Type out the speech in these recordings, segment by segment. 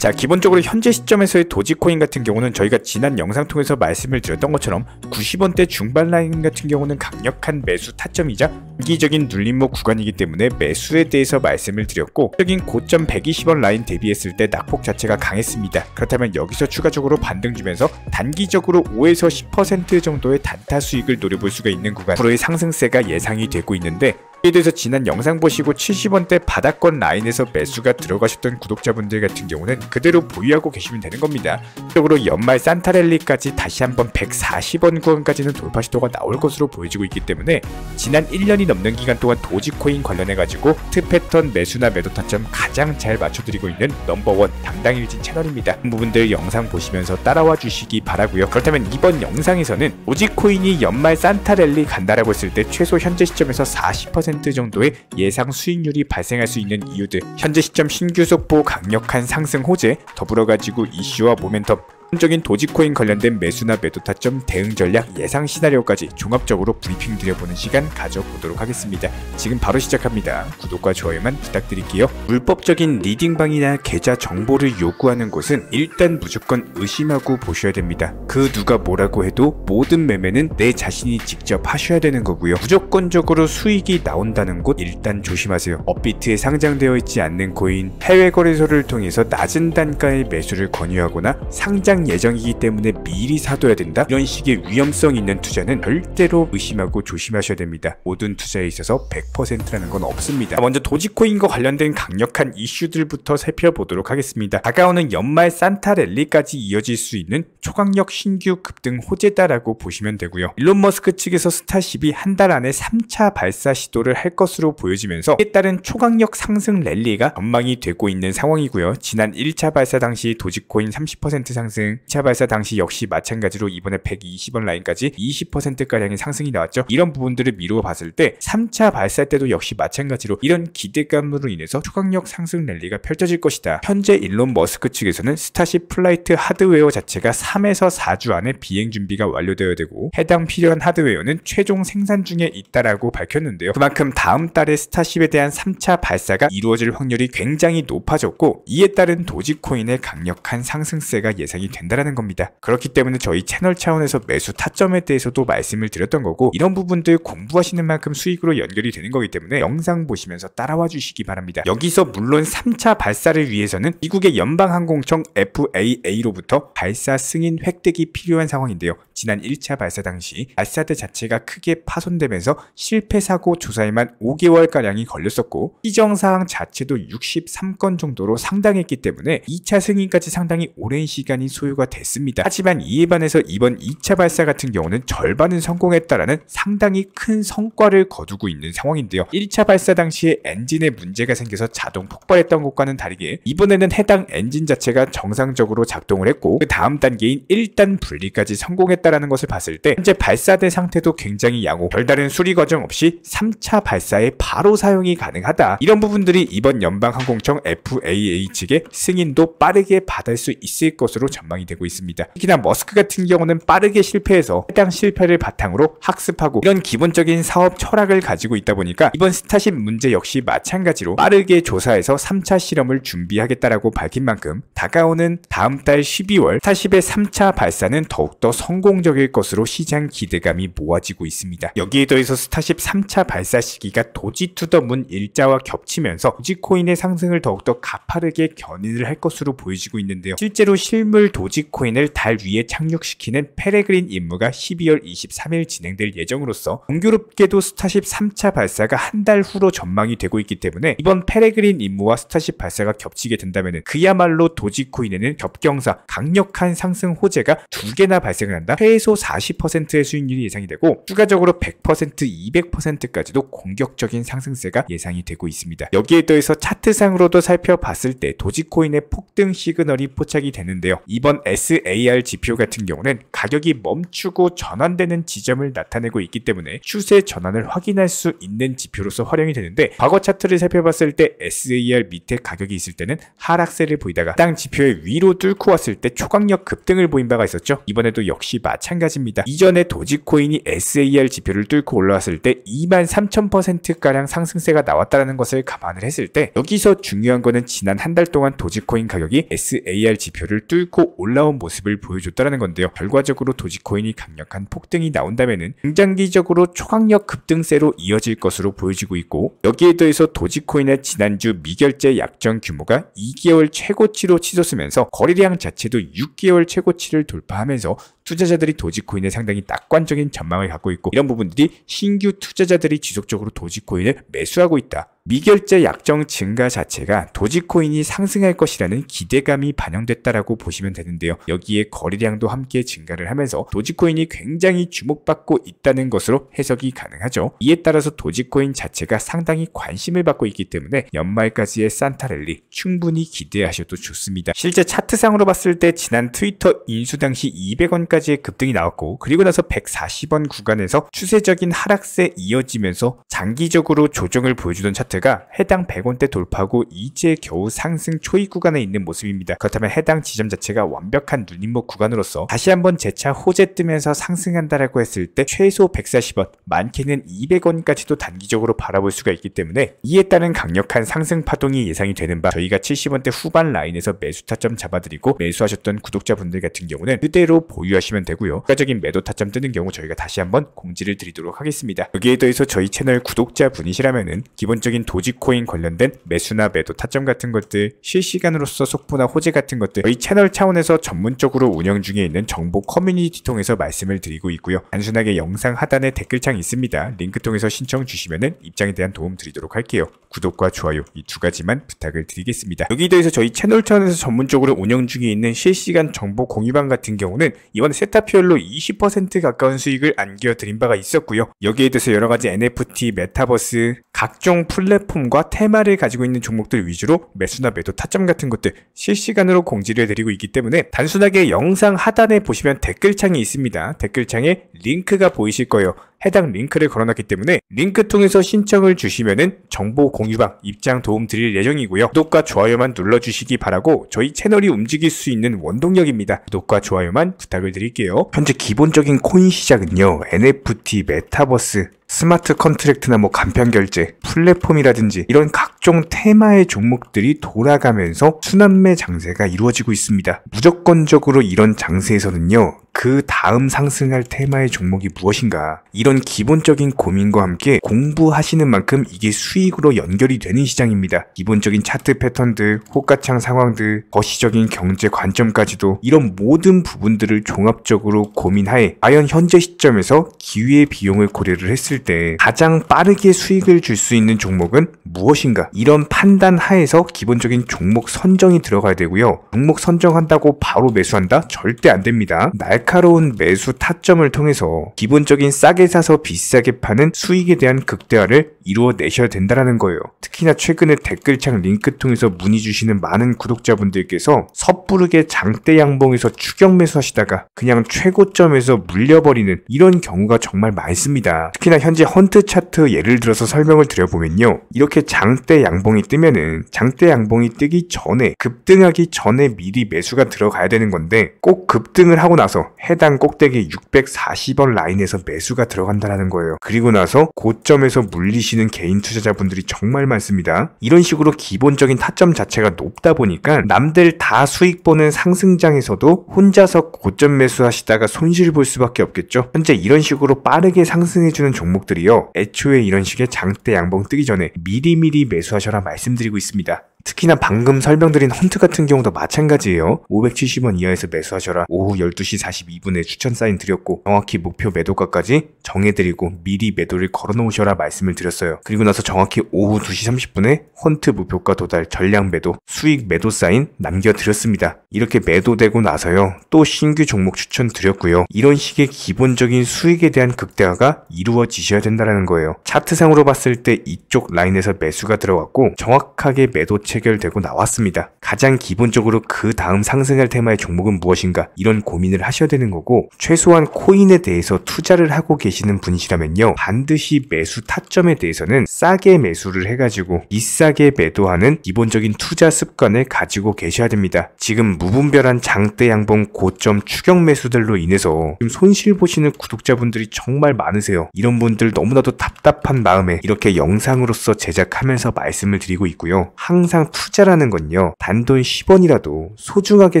자, 기본적으로 현재 시점에서의 도지코인 같은 경우는 저희가 지난 영상 통해서 말씀을 드렸던 것처럼 90원대 중반 라인 같은 경우는 강력한 매수 타점이자 단기적인 눌림목 구간이기 때문에 매수에 대해서 말씀을 드렸고, 적인 고점 120원 라인 대비했을 때 낙폭 자체가 강했습니다. 그렇다면 여기서 추가적으로 반등 주면서 단기적으로 5에서 10% 정도의 단타 수익을 노려볼 수가 있는 구간, 앞으로의 상승세가 예상이 되고 있는데, 이에 대해서 지난 영상 보시고 70원대 바닥권 라인에서 매수가 들어가셨던 구독자분들 같은 경우는 그대로 보유하고 계시면 되는 겁니다. 적으로 연말 산타랠리까지 다시 한번 140원 구간까지는 돌파 시도가 나올 것으로 보여지고 있기 때문에 지난 1년이 넘는 기간 동안 도지코인 관련해가지고 특패턴 매수나 매도 타점 가장 잘 맞춰드리고 있는 넘버원 당당일진 채널입니다. 이 부분들 영상 보시면서 따라와 주시기 바라고요. 그렇다면 이번 영상에서는 도지코인이 연말 산타랠리 간다라고 했을 때 최소 현재 시점에서 40% 정도의 예상 수익률이 발생할 수 있는 이유들, 현재 시점 신규 속보 강력한 상승 호재, 더불어 가지고 이슈와 모멘텀, 적인 도지코인 관련된 매수나 매도 타점, 대응 전략, 예상 시나리오까지 종합적으로 브리핑 드려보는 시간 가져보도록 하겠습니다. 지금 바로 시작합니다. 구독과 좋아요만 부탁드릴게요. 불법적인 리딩방이나 계좌 정보를 요구하는 곳은 일단 무조건 의심하고 보셔야 됩니다. 그 누가 뭐라고 해도 모든 매매는 내 자신이 직접 하셔야 되는 거고요. 무조건적으로 수익이 나온다는 곳 일단 조심하세요. 업비트에 상장되어 있지 않는 코인, 해외 거래소를 통해서 낮은 단가의 매수를 권유하거나 상장 예정이기 때문에 미리 사둬야 된다, 이런 식의 위험성 있는 투자는 절대로 의심하고 조심하셔야 됩니다. 모든 투자에 있어서 100%라는 건 없습니다. 먼저 도지코인과 관련된 강력한 이슈들부터 살펴보도록 하겠습니다. 다가오는 연말 산타랠리까지 이어질 수 있는 초강력 신규 급등 호재다라고 보시면 되고요. 일론 머스크 측에서 스타쉽이 한 달 안에 3차 발사 시도를 할 것으로 보여지면서 이에 따른 초강력 상승 랠리가 전망이 되고 있는 상황이고요. 지난 1차 발사 당시 도지코인 30% 상승, 2차 발사 당시 역시 마찬가지로 이번에 120원 라인까지 20%가량의 상승이 나왔죠. 이런 부분들을 미루어 봤을 때 3차 발사 때도 역시 마찬가지로 이런 기대감으로 인해서 초강력 상승 랠리가 펼쳐질 것이다. 현재 일론 머스크 측에서는 스타쉽 플라이트 하드웨어 자체가 3에서 4주 안에 비행 준비가 완료되어야 되고, 해당 필요한 하드웨어는 최종 생산 중에 있다라고 밝혔는데요. 그만큼 다음 달에 스타쉽에 대한 3차 발사가 이루어질 확률이 굉장히 높아졌고, 이에 따른 도지코인의 강력한 상승세가 예상이 된다라는 겁니다. 그렇기 때문에 저희 채널 차원에서 매수 타점에 대해서도 말씀을 드렸던 거고, 이런 부분들 공부하시는 만큼 수익으로 연결이 되는 거기 때문에 영상 보시면서 따라와 주시기 바랍니다. 여기서 물론 3차 발사를 위해서는 미국의 연방항공청 FAA로부터 발사 승인 획득이 필요한 상황인데요. 지난 1차 발사 당시 발사대 자체가 크게 파손되면서 실패 사고 조사에만 5개월가량이 걸렸었고, 시정사항 자체도 63건 정도로 상당했기 때문에 2차 승인까지 상당히 오랜 시간이 소요가 됐습니다. 하지만 이에 반해서 이번 2차 발사 같은 경우는 절반은 성공했다라는 상당히 큰 성과를 거두고 있는 상황인데요. 1차 발사 당시에 엔진에 문제가 생겨서 자동 폭발했던 것과는 다르게 이번에는 해당 엔진 자체가 정상적으로 작동을 했고, 그 다음 단계인 1단 분리까지 성공했다라는 것을 봤을 때 현재 발사대 상태도 굉장히 양호, 별다른 수리 과정 없이 3차 발사에 바로 사용이 가능하다. 이런 부분들이 이번 연방항공청 FAA 측의 승인도 빠르게 받을 수 있을 것으로 전망이 되고 있습니다. 특히나 머스크 같은 경우는 빠르게 실패해서 해당 실패를 바탕으로 학습하고 이런 기본적인 사업 철학을 가지고 있다 보니까 이번 스타쉽 문제 역시 마찬가지로 빠르게 조사해서 3차 실험을 준비하겠다라고 밝힌 만큼 다가오는 다음 달 12월 스타쉽의 3차 발사는 더욱더 성공적일 것으로 시장 기대감이 모아지고 있습니다. 여기에 더해서 스타쉽 3차 발사 시기가 도지 투 더 문 일자와 겹치면서 도지코인의 상승을 더욱더 가파르게 견인을 할 것으로 보여지고 있는데요. 실제로 실물 도지코인을 달 위에 착륙시키는 페레그린 임무가 12월 23일 진행될 예정으로서 공교롭게도 스타쉽 3차 발사가 한 달 후로 전망이 되고 있기 때문에 이번 페레그린 임무와 스타쉽 발사가 겹치게 된다면 그야말로 도지코인에는 겹경사 강력한 상승 호재가 두 개나 발생을 한다. 최소 40%의 수익률이 예상이 되고 추가적으로 100%, 200%까지도 공격적인 상승세가 예상이 되고 있습니다. 여기에 더해서 차트상으로도 살펴봤을 때 도지코인의 폭등 시그널이 포착이 되는데요. 이번 이번 SAR 지표 같은 경우는 가격이 멈추고 전환되는 지점을 나타내고 있기 때문에 추세 전환을 확인할 수 있는 지표로서 활용이 되는데, 과거 차트를 살펴봤을 때 SAR 밑에 가격이 있을 때는 하락세를 보이다가 해당 지표의 위로 뚫고 왔을 때 초강력 급등을 보인 바가 있었죠. 이번에도 역시 마찬가지입니다. 이전에 도지코인이 SAR 지표를 뚫고 올라왔을 때 23,000%가량 상승세가 나왔다는 것을 감안을 했을 때, 여기서 중요한 거는 지난 한 달 동안 도지코인 가격이 SAR 지표를 뚫고 올라온 모습을 보여줬다는 건데요. 결과적으로 도지코인이 강력한 폭등이 나온다면은 중장기적으로 초강력 급등세로 이어질 것으로 보여지고 있고, 여기에 더해서 도지코인의 지난주 미결제 약정 규모가 2개월 최고치로 치솟으면서 거래량 자체도 6개월 최고치를 돌파하면서 투자자들이 도지코인에 상당히 낙관적인 전망을 갖고 있고, 이런 부분들이 신규 투자자들이 지속적으로 도지코인을 매수하고 있다. 미결제 약정 증가 자체가 도지코인이 상승할 것이라는 기대감이 반영됐다라고 보시면 되는데요. 여기에 거래량도 함께 증가를 하면서 도지코인이 굉장히 주목받고 있다는 것으로 해석이 가능하죠. 이에 따라서 도지코인 자체가 상당히 관심을 받고 있기 때문에 연말까지의 산타랠리 충분히 기대하셔도 좋습니다. 실제 차트상으로 봤을 때 지난 트위터 인수 당시 200원까지의 급등이 나왔고, 그리고 나서 140원 구간에서 추세적인 하락세 이어지면서 장기적으로 조정을 보여주던 차트가 해당 100원대 돌파하고 이제 겨우 상승 초입 구간에 있는 모습입니다. 그렇다면 해당 지점 자체가 완벽한 눌림목 구간으로서 다시 한번 재차 호재 뜨면서 상승한다라고 했을 때 최소 140원, 많게는 200원까지도 단기적으로 바라볼 수가 있기 때문에 이에 따른 강력한 상승 파동이 예상이 되는 바, 저희가 70원대 후반 라인에서 매수 타점 잡아드리고 매수하셨던 구독자분들 같은 경우는 그대로 보유하시면 되고요. 추가적인 매도 타점 뜨는 경우 저희가 다시 한번 공지를 드리도록 하겠습니다. 여기에 더해서 저희 채널 구독자분이시라면은 기본적인 도지코인 관련된 매수나 매도 타점 같은 것들, 실시간으로서 속보나 호재 같은 것들 저희 채널 차원에서 전문적으로 운영 중에 있는 정보 커뮤니티 통해서 말씀을 드리고 있고요. 단순하게 영상 하단에 댓글창 있습니다. 링크 통해서 신청 주시면은 입장에 대한 도움 드리도록 할게요. 구독과 좋아요 이 두 가지만 부탁을 드리겠습니다. 여기에 대해서 저희 채널 차원에서 전문적으로 운영 중에 있는 실시간 정보 공유방 같은 경우는 이번 세타퓨얼로 20% 가까운 수익을 안겨드린 바가 있었고요. 여기에 대해서 여러가지 NFT, 메타버스, 각종 플랫폼과 테마를 가지고 있는 종목들 위주로 매수나 매도 타점 같은 것들 실시간으로 공지를 해드리고 있기 때문에 단순하게 영상 하단에 보시면 댓글창이 있습니다. 댓글창에 링크가 보이실 거예요. 해당 링크를 걸어놨기 때문에 링크 통해서 신청을 주시면은 정보 공유방 입장 도움 드릴 예정이고요. 구독과 좋아요만 눌러주시기 바라고 저희 채널이 움직일 수 있는 원동력입니다. 구독과 좋아요만 부탁을 드릴게요. 현재 기본적인 코인 시장은요, NFT, 메타버스, 스마트 컨트랙트나 간편 결제, 플랫폼이라든지 이런 각종 테마의 종목들이 돌아가면서 순환매 장세가 이루어지고 있습니다. 무조건적으로 이런 장세에서는요, 그 다음 상승할 테마의 종목이 무엇인가, 이런 기본적인 고민과 함께 공부하시는 만큼 이게 수익으로 연결이 되는 시장입니다. 기본적인 차트 패턴들, 호가창 상황들, 거시적인 경제 관점까지도 이런 모든 부분들을 종합적으로 고민하에 과연 현재 시점에서 기회의 비용을 고려를 했을 때 가장 빠르게 수익을 줄 수 있는 종목은 무엇인가, 이런 판단 하에서 기본적인 종목 선정이 들어가야 되고요. 종목 선정한다고 바로 매수한다? 절대 안 됩니다. 날카로운 매수 타점을 통해서 기본적인 싸게 사서 비싸게 파는 수익에 대한 극대화를 이루어내셔야 된다는 거예요. 특히나 최근에 댓글창 링크 통해서 문의 주시는 많은 구독자분들께서 섣부르게 장대 양봉에서 추격 매수하시다가 그냥 최고점에서 물려버리는 이런 경우가 정말 많습니다. 특히나 현재 헌트 차트 예를 들어서 설명을 드려보면요, 이렇게 장대 양봉이 뜨면은 장대 양봉이 뜨기 전에, 급등하기 전에 미리 매수가 들어가야 되는 건데, 꼭 급등을 하고 나서 해당 꼭대기 640원 라인에서 매수가 들어간다는 거예요. 그리고 나서 고점에서 물리시는 개인 투자자분들이 정말 많습니다. 이런 식으로 기본적인 타점 자체가 높다 보니까 남들 다 수익 보는 상승장에서도 혼자서 고점 매수하시다가 손실 볼 수밖에 없겠죠. 현재 이런 식으로 빠르게 상승해주는 종목들이요, 애초에 이런 식의 장대 양봉 뜨기 전에 미리미리 매수하셔라 말씀드리고 있습니다. 특히나 방금 설명드린 헌트 같은 경우도 마찬가지예요. 570원 이하에서 매수하셔라. 오후 12시 42분에 추천 사인 드렸고 정확히 목표 매도가까지 정해드리고 미리 매도를 걸어놓으셔라 말씀을 드렸어요. 그리고 나서 정확히 오후 2시 30분에 헌트 목표가 도달 전량 매도, 수익 매도 사인 남겨드렸습니다. 이렇게 매도되고 나서요, 또 신규 종목 추천 드렸고요. 이런 식의 기본적인 수익에 대한 극대화가 이루어지셔야 된다는 거예요. 차트상으로 봤을 때 이쪽 라인에서 매수가 들어갔고 정확하게 매도 체결되고 나왔습니다. 가장 기본적으로 그 다음 상승할 테마의 종목은 무엇인가 이런 고민을 하셔야 되는 거고, 최소한 코인에 대해서 투자를 하고 계시는 분이시라면요, 반드시 매수 타점에 대해서는 싸게 매수를 해가지고 비싸게 매도하는 기본적인 투자 습관을 가지고 계셔야 됩니다. 지금 무분별한 장대 양봉 고점 추격 매수들로 인해서 지금 손실 보시는 구독자분들이 정말 많으세요. 이런 분들 너무나도 답답한 마음에 이렇게 영상으로서 제작하면서 말씀을 드리고 있고요. 항상 투자라는 건요, 단돈 10원이라도 소중하게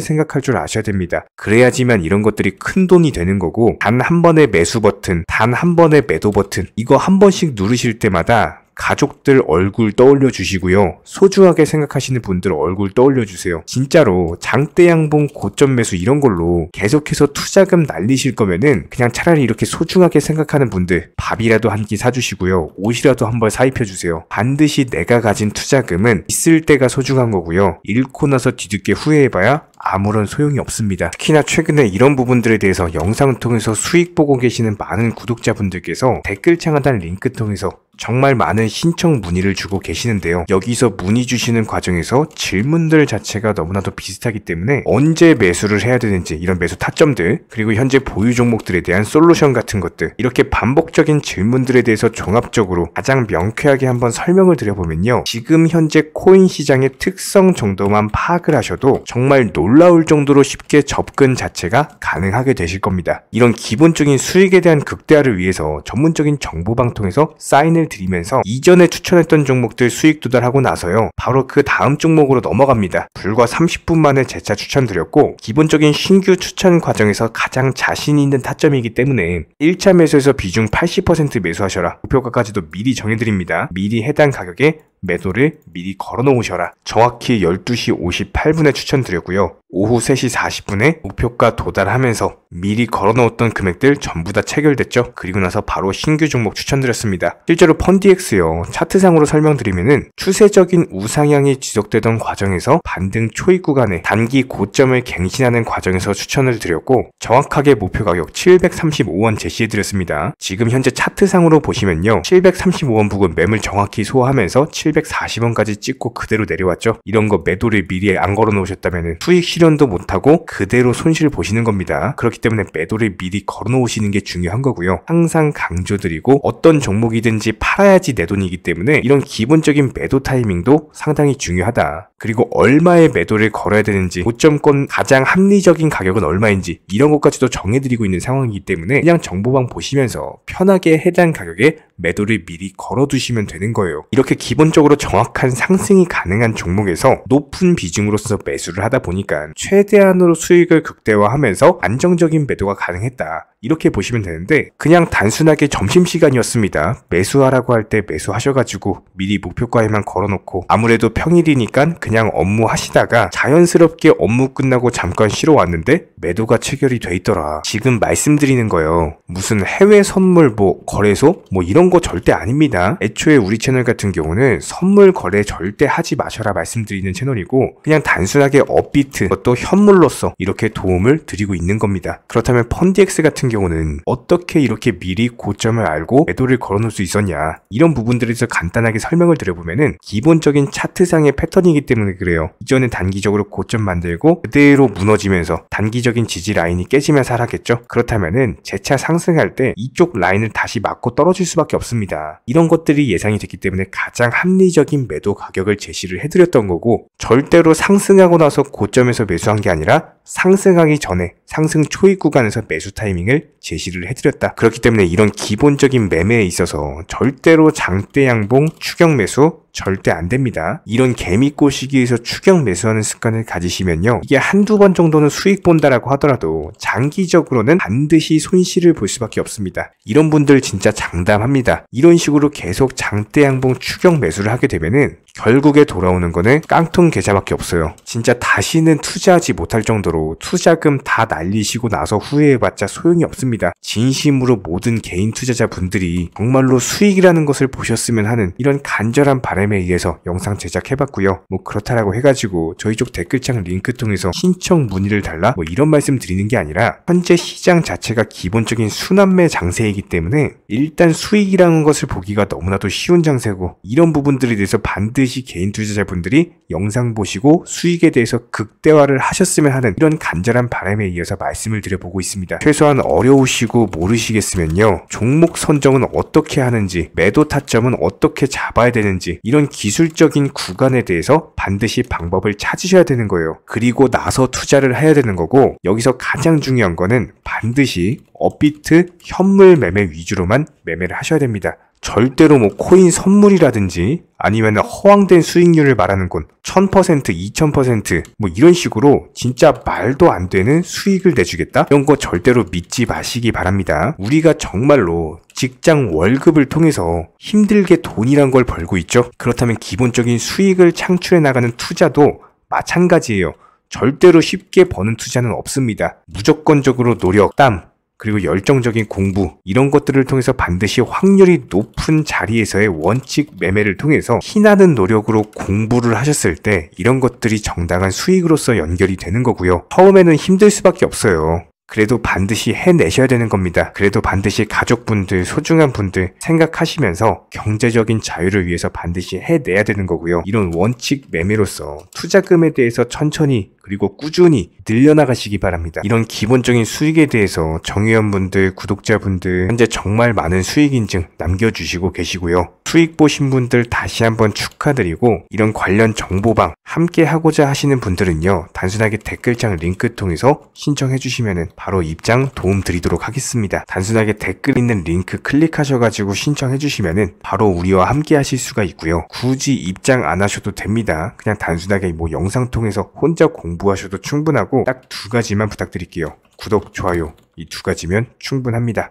생각할 줄 아셔야 됩니다. 그래야지만 이런 것들이 큰 돈이 되는 거고, 단 한 번의 매수 버튼, 단 한 번의 매도 버튼, 이거 한 번씩 누르실 때마다 가족들 얼굴 떠올려 주시고요, 소중하게 생각하시는 분들 얼굴 떠올려 주세요. 진짜로 장대 양봉 고점 매수 이런 걸로 계속해서 투자금 날리실 거면은 그냥 차라리 이렇게 소중하게 생각하는 분들 밥이라도 한 끼 사주시고요, 옷이라도 한 벌 사입혀 주세요. 반드시 내가 가진 투자금은 있을 때가 소중한 거고요, 잃고 나서 뒤늦게 후회해봐야 아무런 소용이 없습니다. 특히나 최근에 이런 부분들에 대해서 영상을 통해서 수익 보고 계시는 많은 구독자분들께서 댓글창 하단 링크 통해서 정말 많은 신청 문의를 주고 계시는데요. 여기서 문의 주시는 과정에서 질문들 자체가 너무나도 비슷하기 때문에 언제 매수를 해야 되는지, 이런 매수 타점들, 그리고 현재 보유 종목들에 대한 솔루션 같은 것들, 이렇게 반복적인 질문들에 대해서 종합적으로 가장 명쾌하게 한번 설명을 드려보면요, 지금 현재 코인 시장의 특성 정도만 파악을 하셔도 정말 놀라울 정도로 쉽게 접근 자체가 가능하게 되실 겁니다. 이런 기본적인 수익에 대한 극대화를 위해서 전문적인 정보방통에서 사인을 드리면서 이전에 추천했던 종목들 수익 도달하고 나서요, 바로 그 다음 종목으로 넘어갑니다. 불과 30분 만에 재차 추천드렸고, 기본적인 신규 추천 과정에서 가장 자신 있는 타점이기 때문에 1차 매수에서 비중 80% 매수하셔라, 목표가까지도 미리 정해드립니다. 미리 해당 가격에 매도를 미리 걸어 놓으셔라. 정확히 12시 58분에 추천드렸고요. 오후 3시 40분에 목표가 도달하면서 미리 걸어 놓았던 금액들 전부 다 체결됐죠. 그리고 나서 바로 신규 종목 추천드렸습니다. 실제로 펀디엑스요, 차트상으로 설명드리면은 추세적인 우상향이 지속되던 과정에서 반등 초입 구간에 단기 고점을 갱신하는 과정에서 추천을 드렸고, 정확하게 목표 가격 735원 제시해드렸습니다. 지금 현재 차트상으로 보시면요, 735원 부근 매물 정확히 소화하면서 740원까지 찍고 그대로 내려왔죠. 이런 거 매도를 미리 안 걸어 놓으셨다면 수익 실현도 못하고 그대로 손실을 보시는 겁니다. 그렇기 때문에 매도를 미리 걸어 놓으시는 게 중요한 거고요. 항상 강조드리고, 어떤 종목이든지 팔아야지 내 돈이기 때문에 이런 기본적인 매도 타이밍도 상당히 중요하다. 그리고 얼마의 매도를 걸어야 되는지, 고점권 가장 합리적인 가격은 얼마인지, 이런 것까지도 정해드리고 있는 상황이기 때문에 그냥 정보방 보시면서 편하게 해당 가격에 매도를 미리 걸어두시면 되는 거예요. 이렇게 기본적으로 정확한 상승이 가능한 종목에서 높은 비중으로서 매수를 하다 보니까 최대한으로 수익을 극대화하면서 안정적인 매도가 가능했다, 이렇게 보시면 되는데, 그냥 단순하게 점심시간이었습니다, 매수하라고 할 때 매수하셔가지고 미리 목표가에만 걸어놓고 아무래도 평일이니까 그냥 업무 하시다가 자연스럽게 업무 끝나고 잠깐 쉬러 왔는데 매도가 체결이 돼 있더라. 지금 말씀드리는 거예요, 무슨 해외 선물 거래소 이런 거 절대 아닙니다. 애초에 우리 채널 같은 경우는 선물 거래 절대 하지 마셔라 말씀드리는 채널이고, 그냥 단순하게 업비트, 또 현물로서 이렇게 도움을 드리고 있는 겁니다. 그렇다면 펀디엑스 같은 경우는 어떻게 이렇게 미리 고점을 알고 매도를 걸어놓을 수 있었냐, 이런 부분들에 대해서 간단하게 설명을 드려보면은 기본적인 차트상의 패턴이기 때문에 그래요. 이전에 단기적으로 고점 만들고 그대로 무너지면서 단기적인 지지 라인이 깨지면서 하락했죠. 그렇다면은 재차 상승할 때 이쪽 라인을 다시 맞고 떨어질 수밖에 없습니다. 이런 것들이 예상이 됐기 때문에 가장 합리적인 매도 가격을 제시를 해드렸던 거고, 절대로 상승하고 나서 고점에서 매수한 게 아니라 상승하기 전에 상승 초입 구간에서 매수 타이밍을 제시를 해드렸다. 그렇기 때문에 이런 기본적인 매매에 있어서 절대로 장대 양봉 추격 매수 절대 안 됩니다. 이런 개미꼬 시기에서 추격 매수하는 습관을 가지시면요, 이게 한두 번 정도는 수익 본다라고 하더라도 장기적으로는 반드시 손실을 볼 수밖에 없습니다. 이런 분들 진짜 장담합니다. 이런 식으로 계속 장대 양봉 추격 매수를 하게 되면은 결국에 돌아오는 거는 깡통 계좌밖에 없어요. 진짜 다시는 투자하지 못할 정도로 투자금 다 날리시고 나서 후회해봤자 소용이 없습니다. 진심으로 모든 개인 투자자분들이 정말로 수익이라는 것을 보셨으면 하는 이런 간절한 바람에 의해서 영상 제작해봤고요. 그렇다라고 해가지고 저희 쪽 댓글창 링크 통해서 신청 문의를 달라 이런 말씀 드리는 게 아니라, 현재 시장 자체가 기본적인 순환매 장세이기 때문에 일단 수익이라는 것을 보기가 너무나도 쉬운 장세고, 이런 부분들에 대해서 반드시 개인 투자자분들이 영상 보시고 수익에 대해서 극대화를 하셨으면 하는 이런 간절한 바람에 이어서 말씀을 드려보고 있습니다. 최소한 어려우시고 모르시겠으면요, 종목 선정은 어떻게 하는지, 매도 타점은 어떻게 잡아야 되는지, 이런 기술적인 구간에 대해서 반드시 방법을 찾으셔야 되는 거예요. 그리고 나서 투자를 해야 되는 거고, 여기서 가장 중요한 거는 반드시 업비트 현물 매매 위주로만 매매를 하셔야 됩니다. 절대로 뭐 코인 선물이라든지 아니면 허황된 수익률을 말하는 건 1000%, 2000% 뭐 이런 식으로 진짜 말도 안 되는 수익을 내주겠다? 이런 거 절대로 믿지 마시기 바랍니다. 우리가 정말로 직장 월급을 통해서 힘들게 돈이란 걸 벌고 있죠. 그렇다면 기본적인 수익을 창출해 나가는 투자도 마찬가지예요. 절대로 쉽게 버는 투자는 없습니다. 무조건적으로 노력, 땀, 그리고 열정적인 공부, 이런 것들을 통해서 반드시 확률이 높은 자리에서의 원칙 매매를 통해서 희나는 노력으로 공부를 하셨을 때 이런 것들이 정당한 수익으로서 연결이 되는 거고요. 처음에는 힘들 수밖에 없어요. 그래도 반드시 해내셔야 되는 겁니다. 그래도 반드시 가족분들, 소중한 분들 생각하시면서 경제적인 자유를 위해서 반드시 해내야 되는 거고요. 이런 원칙 매매로서 투자금에 대해서 천천히 그리고 꾸준히 늘려나가시기 바랍니다. 이런 기본적인 수익에 대해서 정회원분들, 구독자분들 현재 정말 많은 수익 인증 남겨주시고 계시고요. 수익 보신 분들 다시 한번 축하드리고, 이런 관련 정보방 함께 하고자 하시는 분들은요, 단순하게 댓글창 링크 통해서 신청해 주시면 바로 입장 도움 드리도록 하겠습니다. 단순하게 댓글 있는 링크 클릭하셔가지고 신청해 주시면 바로 우리와 함께 하실 수가 있고요. 굳이 입장 안 하셔도 됩니다. 그냥 단순하게 뭐 영상 통해서 혼자 공부하셔도 충분하고 딱 두 가지만 부탁드릴게요. 구독, 좋아요, 이 두 가지면 충분합니다.